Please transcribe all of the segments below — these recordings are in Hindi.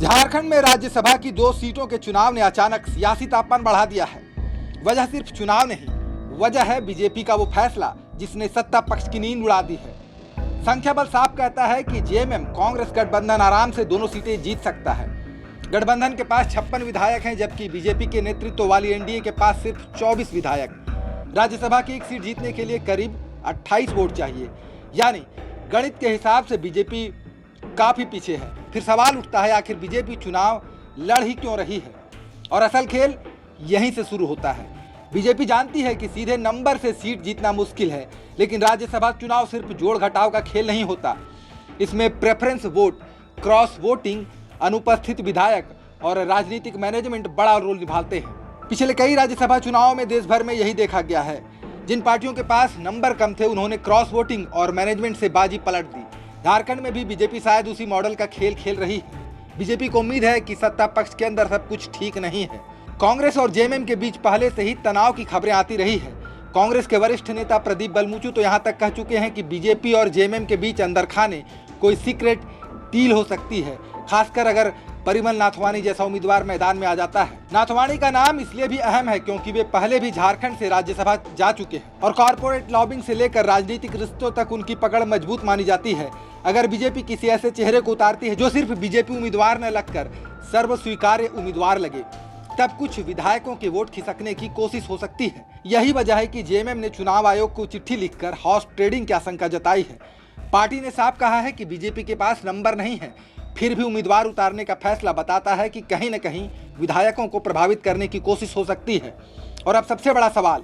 झारखंड में राज्यसभा की 2 सीटों के चुनाव ने अचानक सियासी तापमान बढ़ा दिया है। वजह सिर्फ चुनाव नहीं, वजह है बीजेपी का वो फैसला जिसने सत्ता पक्ष की नींद उड़ा दी है। संख्या बल साफ कहता है कि जेएमएम कांग्रेस गठबंधन आराम से दोनों सीटें जीत सकता है। गठबंधन के पास 56 विधायक हैं, जबकि बीजेपी के नेतृत्व वाली एनडीए के पास सिर्फ 24 विधायक। राज्यसभा की एक सीट जीतने के लिए करीब 28 वोट चाहिए, यानी गणित के हिसाब से बीजेपी काफी पीछे है। फिर सवाल उठता है, आखिर बीजेपी चुनाव लड़ ही क्यों रही है? और असल खेल यहीं से शुरू होता है। बीजेपी जानती है कि सीधे नंबर से सीट जीतना मुश्किल है, लेकिन राज्यसभा चुनाव सिर्फ जोड़ घटाव का खेल नहीं होता। इसमें प्रेफरेंस वोट, क्रॉस वोटिंग, अनुपस्थित विधायक और राजनीतिक मैनेजमेंट बड़ा रोल निभाते हैं। पिछले कई राज्यसभा चुनावों में देश भर में यही देखा गया है। जिन पार्टियों के पास नंबर कम थे, उन्होंने क्रॉस वोटिंग और मैनेजमेंट से बाजी पलट दी। झारखंड में भी बीजेपी शायद उसी मॉडल का खेल खेल रही है। बीजेपी को उम्मीद है कि सत्ता पक्ष के अंदर सब कुछ ठीक नहीं है। कांग्रेस और जेएमएम के बीच पहले से ही तनाव की खबरें आती रही है। कांग्रेस के वरिष्ठ नेता प्रदीप बलमुचू तो यहां तक कह चुके हैं कि बीजेपी और जेएमएम के बीच अंदर खाने कोई सीक्रेट डील हो सकती है, खासकर अगर परिमल नाथवानी जैसा उम्मीदवार मैदान में आ जाता है। नाथवानी का नाम इसलिए भी अहम है क्योंकि वे पहले भी झारखंड से राज्यसभा जा चुके हैं और कॉर्पोरेट लॉबिंग से लेकर राजनीतिक रिश्तों तक उनकी पकड़ मजबूत मानी जाती है। अगर बीजेपी किसी ऐसे चेहरे को उतारती है जो सिर्फ बीजेपी उम्मीदवार न लगकर सर्व स्वीकार्य उम्मीदवार लगे, तब कुछ विधायकों के वोट खिसकने की कोशिश हो सकती है। यही वजह है कि जेएमएम ने चुनाव आयोग को चिट्ठी लिखकर हॉर्स ट्रेडिंग की आशंका जताई है। पार्टी ने साफ कहा है कि बीजेपी के पास नंबर नहीं है, फिर भी उम्मीदवार उतारने का फैसला बताता है कि कहीं न कहीं विधायकों को प्रभावित करने की कोशिश हो सकती है। और अब सबसे बड़ा सवाल,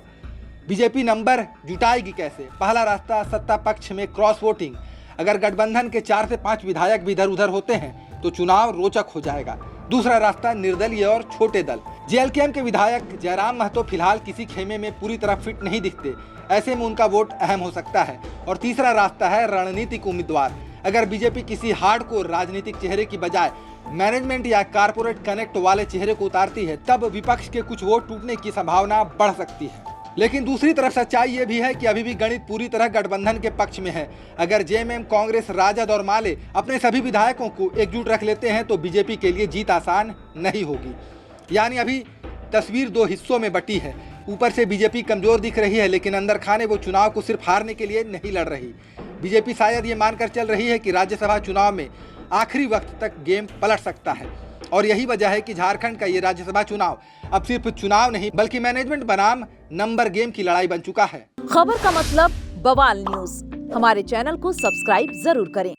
बीजेपी नंबर जुटाएगी कैसे? पहला रास्ता सत्ता पक्ष में क्रॉस वोटिंग। अगर गठबंधन के 4 से 5 विधायक भी इधर उधर होते हैं तो चुनाव रोचक हो जाएगा। दूसरा रास्ता निर्दलीय और छोटे दल। जेएलकेएम के विधायक जयराम महतो फिलहाल किसी खेमे में पूरी तरह फिट नहीं दिखते, ऐसे में उनका वोट अहम हो सकता है। और तीसरा रास्ता है रणनीतिक उम्मीदवार। अगर बीजेपी किसी हार्डकोर राजनीतिक चेहरे की बजाय मैनेजमेंट या कारपोरेट कनेक्ट वाले चेहरे को उतारती है, तब विपक्ष के कुछ वोट टूटने की संभावना बढ़ सकती है। लेकिन दूसरी तरफ सच्चाई ये भी है कि अभी भी गणित पूरी तरह गठबंधन के पक्ष में है। अगर जेएमएम, कांग्रेस, राजद और माले अपने सभी विधायकों को एकजुट रख लेते हैं तो बीजेपी के लिए जीत आसान नहीं होगी। यानी अभी तस्वीर 2 हिस्सों में बटी है। ऊपर से बीजेपी कमजोर दिख रही है, लेकिन अंदर खाने वो चुनाव को सिर्फ हारने के लिए नहीं लड़ रही। बीजेपी शायद ये मानकर चल रही है कि राज्यसभा चुनाव में आखिरी वक्त तक गेम पलट सकता है। और यही वजह है कि झारखंड का ये राज्यसभा चुनाव अब सिर्फ चुनाव नहीं बल्कि मैनेजमेंट बनाम नंबर गेम की लड़ाई बन चुका है। खबर का मतलब बवाल न्यूज। हमारे चैनल को सब्सक्राइब जरूर करें।